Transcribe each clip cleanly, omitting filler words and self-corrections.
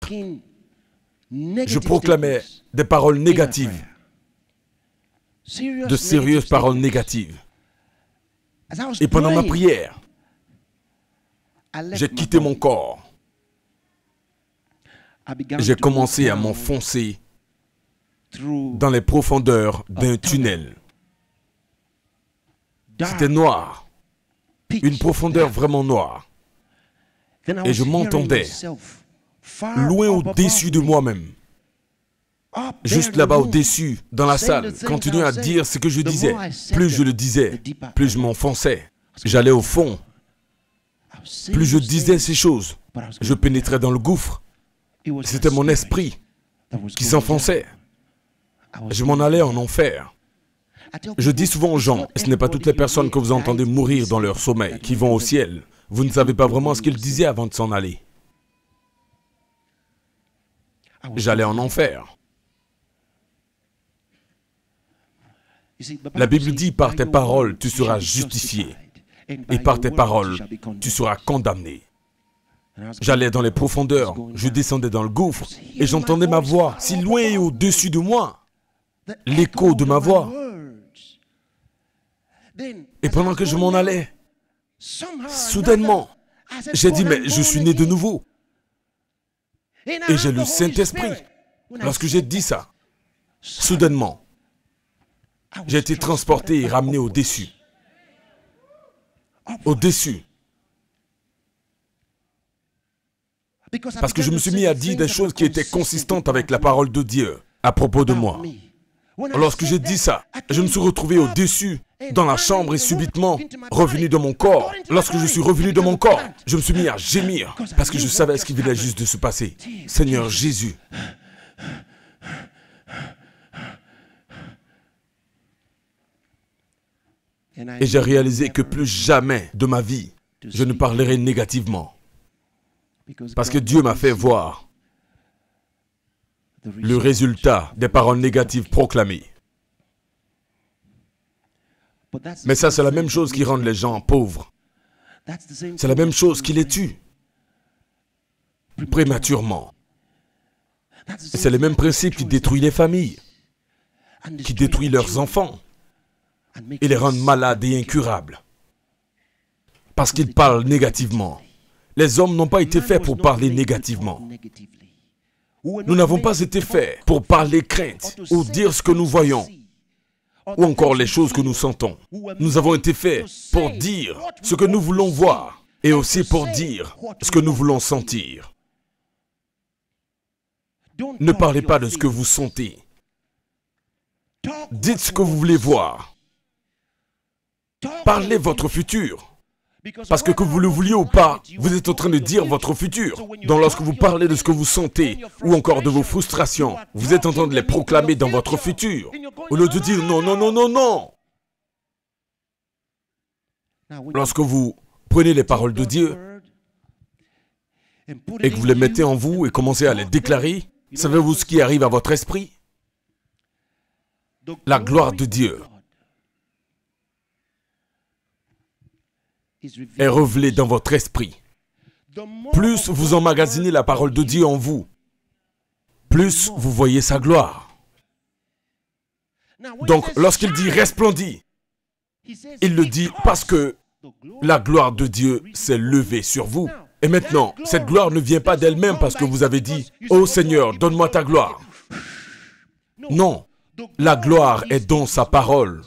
prière, je proclamais des paroles négatives, de sérieuses paroles négatives. Et pendant ma prière, j'ai quitté mon corps. J'ai commencé à m'enfoncer dans les profondeurs d'un tunnel. C'était noir, une profondeur vraiment noire. Et je m'entendais loin au-dessus de moi-même. Juste là-bas au-dessus, dans la salle, continuer à dire ce que je disais. Plus je le disais, plus je m'enfonçais. J'allais au fond. Plus je disais ces choses, je pénétrais dans le gouffre. C'était mon esprit qui s'enfonçait. Je m'en allais en enfer. Je dis souvent aux gens, ce n'est pas toutes les personnes que vous entendez mourir dans leur sommeil qui vont au ciel. Vous ne savez pas vraiment ce qu'ils disaient avant de s'en aller. J'allais en enfer. La Bible dit, par tes paroles, tu seras justifié. Et par tes paroles, tu seras condamné. J'allais dans les profondeurs, je descendais dans le gouffre, et j'entendais ma voix si loin et au-dessus de moi. L'écho de ma voix. Et pendant que je m'en allais, soudainement, j'ai dit, mais je suis né de nouveau. Et j'ai le Saint-Esprit. Lorsque j'ai dit ça, soudainement, j'ai été transporté et ramené au-dessus. Au-dessus. Parce que je me suis mis à dire des choses qui étaient consistantes avec la parole de Dieu à propos de moi. Lorsque j'ai dit ça, je me suis retrouvé au-dessus, dans la chambre et subitement revenu dans mon corps. Lorsque je suis revenu dans mon corps, je me suis mis à gémir parce que je savais ce qui venait juste de se passer. Seigneur Jésus. Et j'ai réalisé que plus jamais de ma vie, je ne parlerai négativement. Parce que Dieu m'a fait voir le résultat des paroles négatives proclamées. Mais ça, c'est la même chose qui rend les gens pauvres. C'est la même chose qui les tue prématurément. C'est le même principe qui détruit les familles, qui détruit leurs enfants et les rend malades et incurables. Parce qu'ils parlent négativement. Les hommes n'ont pas été faits pour parler négativement. Nous n'avons pas été faits pour parler crainte ou dire ce que nous voyons ou encore les choses que nous sentons. Nous avons été faits pour dire ce que nous voulons voir et aussi pour dire ce que nous voulons sentir. Ne parlez pas de ce que vous sentez. Dites ce que vous voulez voir. Parlez votre futur. Parce que vous le vouliez ou pas, vous êtes en train de dire votre futur. Donc lorsque vous parlez de ce que vous sentez, ou encore de vos frustrations, vous êtes en train de les proclamer dans votre futur. Au lieu de dire non, non, non, non, non. Lorsque vous prenez les paroles de Dieu, et que vous les mettez en vous et commencez à les déclarer, savez-vous ce qui arrive à votre esprit? La gloire de Dieu est révélée dans votre esprit. Plus vous emmagasinez la parole de Dieu en vous, plus vous voyez sa gloire. Donc, lorsqu'il dit resplendit, il le dit parce que la gloire de Dieu s'est levée sur vous. Et maintenant, cette gloire ne vient pas d'elle-même parce que vous avez dit « Oh Seigneur, donne-moi ta gloire ». Non, la gloire est dans sa parole.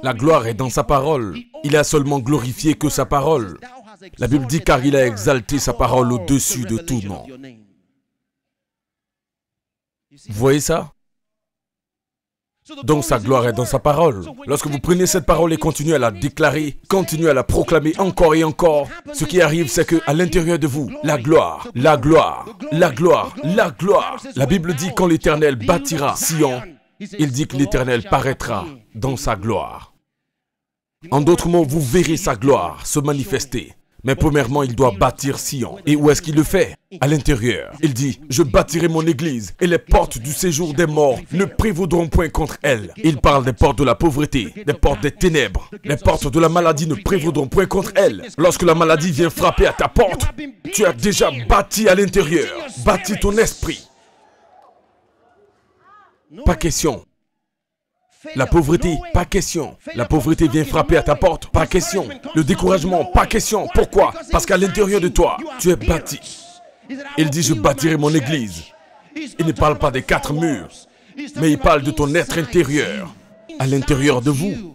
La gloire est dans sa parole. Il a seulement glorifié que sa parole. La Bible dit car il a exalté sa parole au-dessus de tout nom. Vous voyez ça? Donc sa gloire est dans sa parole. Lorsque vous prenez cette parole et continuez à la déclarer, continuez à la proclamer encore et encore, ce qui arrive c'est qu'à l'intérieur de vous, la gloire, la gloire, la gloire, la gloire. La Bible dit quand l'Éternel bâtira Sion, il dit que l'Éternel paraîtra dans sa gloire. En d'autres mots, vous verrez sa gloire se manifester. Mais premièrement, il doit bâtir Sion. Et où est-ce qu'il le fait? À l'intérieur. Il dit, je bâtirai mon église et les portes du séjour des morts ne prévaudront point contre elle. Il parle des portes de la pauvreté, des portes des ténèbres. Les portes de la maladie ne prévaudront point contre elle. Lorsque la maladie vient frapper à ta porte, tu as déjà bâti à l'intérieur, bâti ton esprit. Pas question. La pauvreté, pas question. La pauvreté vient frapper à ta porte, pas question. Le découragement, pas question. Pourquoi? Parce qu'à l'intérieur de toi, tu es bâti. Il dit, je bâtirai mon église. Il ne parle pas des 4 murs, mais il parle de ton être intérieur, à l'intérieur de vous.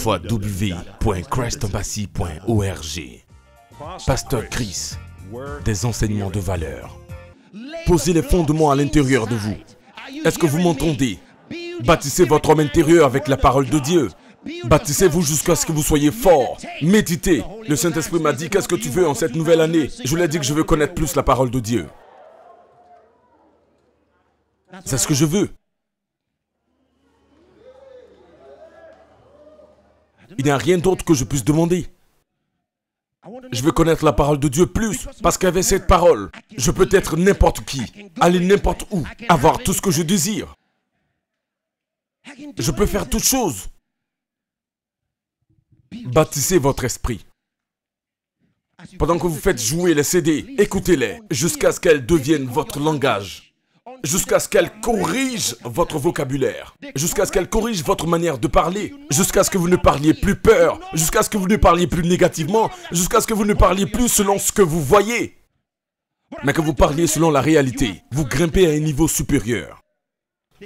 www.christembassy.org. Pasteur Chris, des enseignements de valeur. Posez les fondements à l'intérieur de vous. Est-ce que vous m'entendez? Bâtissez votre homme intérieur avec la parole de Dieu. Bâtissez-vous jusqu'à ce que vous soyez fort. Méditez. Le Saint-Esprit m'a dit, qu'est-ce que tu veux en cette nouvelle année? Je lui ai dit que je veux connaître plus la parole de Dieu. C'est ce que je veux. Il n'y a rien d'autre que je puisse demander. Je veux connaître la parole de Dieu plus, parce qu'avec cette parole, je peux être n'importe qui, aller n'importe où, avoir tout ce que je désire. Je peux faire toutes choses. Bâtissez votre esprit. Pendant que vous faites jouer les CD, écoutez-les, jusqu'à ce qu'elles deviennent votre langage. Jusqu'à ce qu'elle corrige votre vocabulaire, jusqu'à ce qu'elle corrige votre manière de parler, jusqu'à ce que vous ne parliez plus peur, jusqu'à ce que vous ne parliez plus négativement, jusqu'à ce que vous ne parliez plus selon ce que vous voyez, mais que vous parliez selon la réalité. Vous grimpez à un niveau supérieur.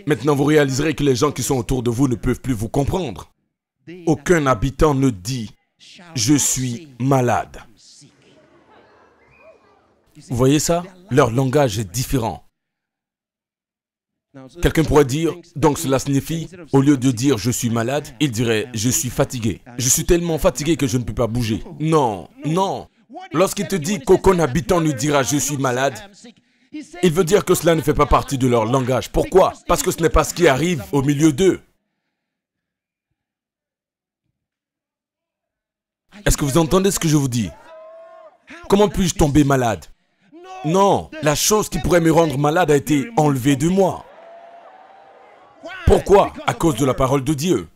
Maintenant, vous réaliserez que les gens qui sont autour de vous ne peuvent plus vous comprendre. Aucun habitant ne dit « Je suis malade ». Vous voyez ça? Leur langage est différent. Quelqu'un pourrait dire, donc cela signifie, au lieu de dire je suis malade, il dirait je suis fatigué. Je suis tellement fatigué que je ne peux pas bouger. Non, non. Lorsqu'il te dit qu'aucun habitant ne dira je suis malade, il veut dire que cela ne fait pas partie de leur langage. Pourquoi? Parce que ce n'est pas ce qui arrive au milieu d'eux. Est-ce que vous entendez ce que je vous dis? Comment puis-je tomber malade? Non, la chose qui pourrait me rendre malade a été enlevée de moi. Pourquoi? À cause de la parole de Dieu.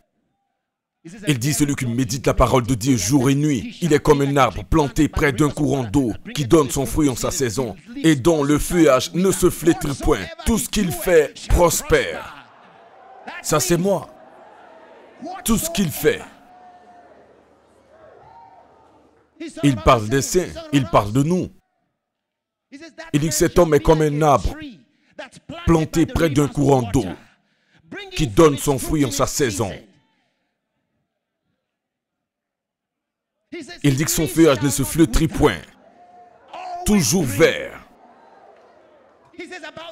Il dit, celui qui médite la parole de Dieu jour et nuit, il est comme un arbre planté près d'un courant d'eau qui donne son fruit en sa saison et dont le feuillage ne se flétrit point. Tout ce qu'il fait prospère. Ça, c'est moi. Tout ce qu'il fait. Il parle des saints, il parle de nous. Il dit que cet homme est comme un arbre planté près d'un courant d'eau qui donne son fruit en sa saison. Il dit que son feuillage ne se flétrit point, toujours vert.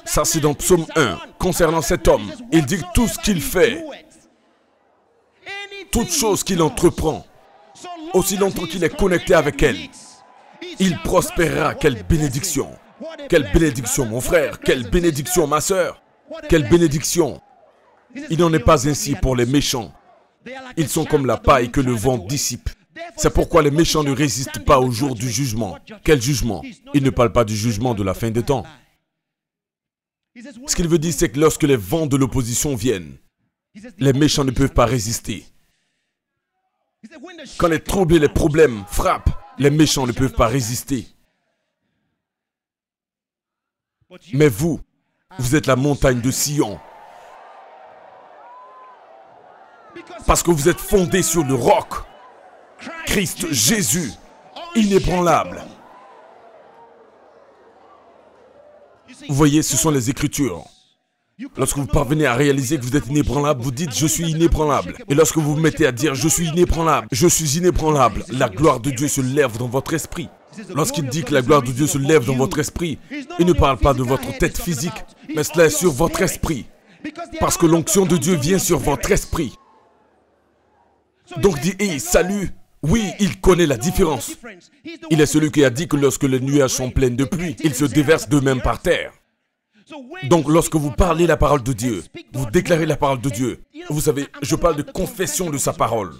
Ça, c'est dans Psaume 1. Concernant cet homme, il dit que tout ce qu'il fait, toute chose qu'il entreprend, aussi longtemps qu'il est connecté avec elle, il prospérera. Quelle bénédiction! Quelle bénédiction, mon frère! Quelle bénédiction, ma sœur! Quelle bénédiction! Il n'en est pas ainsi pour les méchants. Ils sont comme la paille que le vent dissipe. C'est pourquoi les méchants ne résistent pas au jour du jugement. Quel jugement? Il ne parle pas du jugement de la fin des temps. Ce qu'il veut dire, c'est que lorsque les vents de l'opposition viennent, les méchants ne peuvent pas résister. Quand les troubles et les problèmes frappent, les méchants ne peuvent pas résister. Mais vous, vous êtes la montagne de Sion. Parce que vous êtes fondé sur le roc. Christ Jésus, inébranlable. Vous voyez, ce sont les Écritures. Lorsque vous parvenez à réaliser que vous êtes inébranlable, vous dites « je suis inébranlable ». Et lorsque vous vous mettez à dire « je suis inébranlable »,« je suis inébranlable », la gloire de Dieu se lève dans votre esprit. Lorsqu'il dit que la gloire de Dieu se lève dans votre esprit, il ne parle pas de votre tête physique, mais cela est sur votre esprit. Parce que l'onction de Dieu vient sur votre esprit. Donc dit « hey, salut ». Oui, il connaît la différence. Il est celui qui a dit que lorsque les nuages sont pleins de pluie, ils se déversent d'eux-mêmes par terre. Donc lorsque vous parlez la parole de Dieu, vous déclarez la parole de Dieu. Vous savez, je parle de confession de sa parole.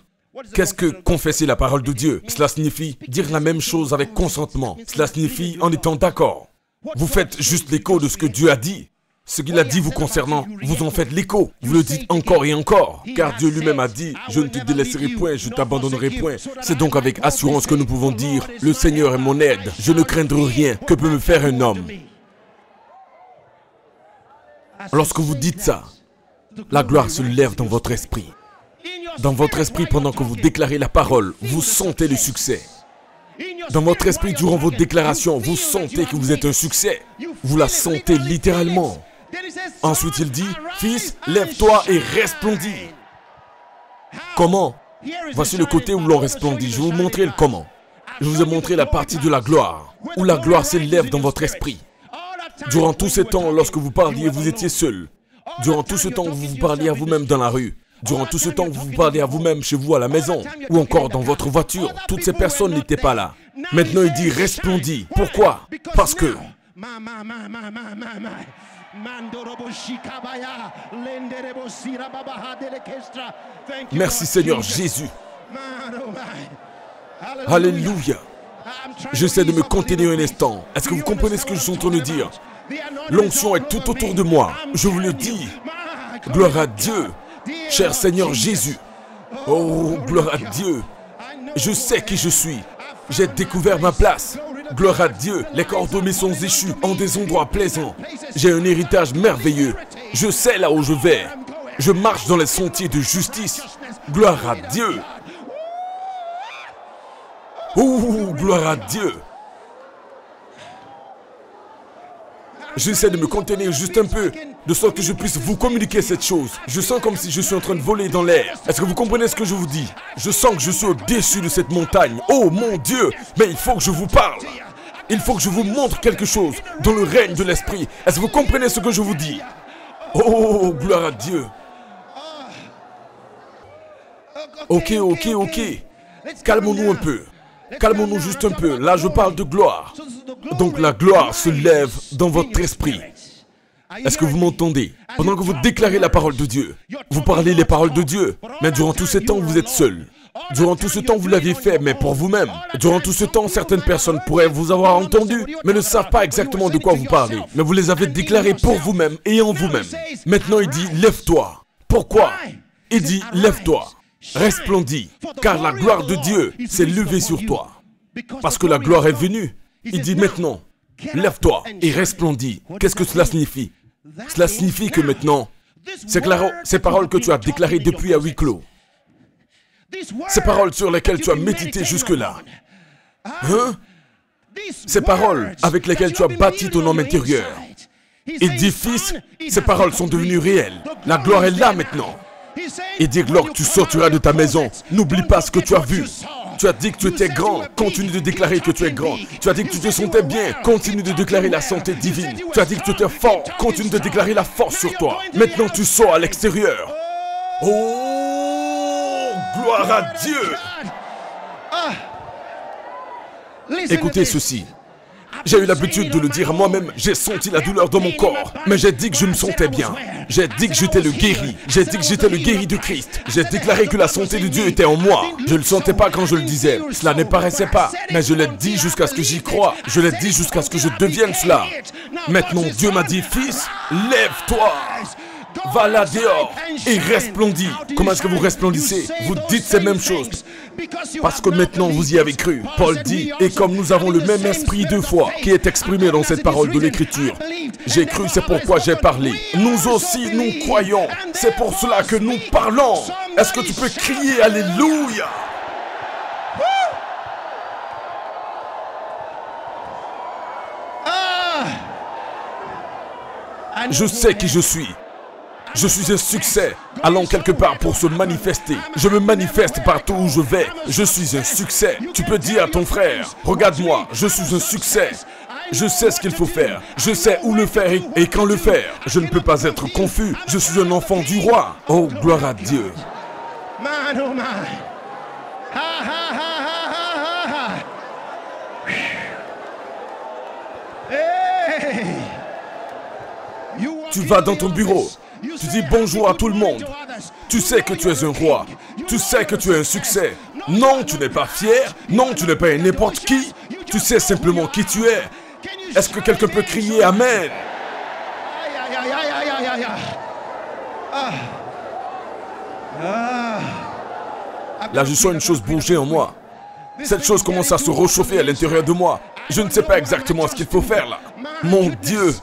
Qu'est-ce que confesser la parole de Dieu? Cela signifie dire la même chose avec consentement. Cela signifie en étant d'accord. Vous faites juste l'écho de ce que Dieu a dit. Ce qu'il a dit vous concernant, vous en faites l'écho. Vous le dites encore et encore. Car Dieu lui-même a dit, je ne te délaisserai point, je ne t'abandonnerai point. C'est donc avec assurance que nous pouvons dire, le Seigneur est mon aide. Je ne craindrai rien. Que peut me faire un homme? Lorsque vous dites ça, la gloire se lève dans votre esprit. Dans votre esprit, pendant que vous déclarez la parole, vous sentez le succès. Dans votre esprit, durant vos déclarations, vous sentez que vous êtes un succès. Vous la sentez littéralement. Ensuite, il dit, « Fils, lève-toi et resplendis. » Comment? Voici le côté où l'on resplendit. Je vais vous montrer le comment. Je vous ai montré la partie de la gloire, où la gloire s'élève dans votre esprit. Durant tout ce temps, lorsque vous parliez, vous étiez seul. Durant tout ce temps, vous vous parliez à vous-même dans la rue. Durant tout ce temps, vous vous parliez à vous-même chez vous à la maison, ou encore dans votre voiture. Toutes ces personnes n'étaient pas là. Maintenant, il dit, resplendis. Pourquoi? Parce que... Merci Seigneur Jésus. Alléluia. J'essaie de me contenir un instant. Est-ce que vous comprenez ce que je suis en train de dire? L'onction est tout autour de moi. Je vous le dis. Gloire à Dieu. Cher Seigneur Jésus. Oh, gloire à Dieu. Je sais qui je suis. J'ai découvert ma place. Gloire à Dieu. Les cordonniers sont échus en des endroits plaisants. J'ai un héritage merveilleux. Je sais là où je vais. Je marche dans les sentiers de justice. Gloire à Dieu. Oh, gloire à Dieu. J'essaie de me contenir juste un peu, de sorte que je puisse vous communiquer cette chose. Je sens comme si je suis en train de voler dans l'air. Est-ce que vous comprenez ce que je vous dis? Je sens que je suis au-dessus de cette montagne. Oh mon Dieu! Mais il faut que je vous parle. Il faut que je vous montre quelque chose dans le règne de l'Esprit. Est-ce que vous comprenez ce que je vous dis? Oh, gloire à Dieu. Ok. Calmons-nous un peu. Calmons-nous juste un peu. Là, je parle de gloire. Donc la gloire se lève dans votre esprit. Est-ce que vous m'entendez? Pendant que vous déclarez la parole de Dieu, vous parlez les paroles de Dieu. Mais durant tout ce temps, vous êtes seul. Durant tout ce temps, vous l'aviez fait, mais pour vous-même. Durant tout ce temps, certaines personnes pourraient vous avoir entendu, mais ne savent pas exactement de quoi vous parlez. Mais vous les avez déclarés pour vous-même et en vous-même. Maintenant, il dit, lève-toi. Pourquoi? Il dit, lève-toi. Resplendis, car la gloire de Dieu s'est levée sur toi. Parce que la gloire est venue. Il dit maintenant, lève-toi et resplendis. Qu'est-ce que cela signifie? Cela signifie que maintenant, Ces paroles que tu as déclarées depuis à huis clos. Ces paroles sur lesquelles tu as médité jusque-là. Hein? Ces paroles avec lesquelles tu as bâti ton homme intérieur. Il dit, fils, ces paroles sont devenues réelles. La gloire est là maintenant. Il dit, lorsque tu sortiras de ta maison, n'oublie pas ce que tu as vu. Tu as dit que tu étais grand, continue de déclarer que tu es grand. Tu as dit que tu te sentais bien, continue de déclarer la santé divine. Tu as dit que tu étais fort, continue de déclarer la force sur toi. Maintenant tu sors à l'extérieur. Oh, gloire à Dieu. Écoutez ceci. J'ai eu l'habitude de le dire à moi-même, j'ai senti la douleur dans mon corps, mais j'ai dit que je me sentais bien. J'ai dit que j'étais le guéri. J'ai dit que j'étais le guéri de Christ. J'ai déclaré que la santé de Dieu était en moi. Je ne le sentais pas quand je le disais. Cela ne paraissait pas. Mais je l'ai dit jusqu'à ce que j'y croie. Je l'ai dit jusqu'à ce que je devienne cela. Maintenant, Dieu m'a dit, fils, lève-toi. Va là dehors et resplendis. Comment est-ce que vous resplendissez? Vous dites ces mêmes choses. Parce que maintenant vous y avez cru. Paul dit, et comme nous avons le même esprit deux fois qui est exprimé dans cette parole de l'écriture. J'ai cru, c'est pourquoi j'ai parlé. Nous aussi, nous croyons. C'est pour cela que nous parlons. Est-ce que tu peux crier Alléluia? Je sais qui je suis. Je suis un succès, allant quelque part pour se manifester. Je me manifeste partout où je vais. Je suis un succès. Tu peux dire à ton frère, regarde-moi, je suis un succès. Je sais ce qu'il faut faire. Je sais où le faire et quand le faire. Je ne peux pas être confus. Je suis un enfant du roi. Oh, gloire à Dieu. Man, oh man. Ha, ha, ha, ha, ha, ha. Hey. Tu vas dans ton bureau. Tu dis bonjour à tout le monde. Tu sais que tu es un roi. Tu sais que tu es un succès. Non, tu n'es pas fier. Non, tu n'es pas n'importe qui. Tu sais simplement qui tu es. Est-ce que quelqu'un peut crier Amen? Là, je sens une chose bouger en moi. Cette chose commence à se réchauffer à l'intérieur de moi. Je ne sais pas exactement ce qu'il faut faire là. Mon Dieu,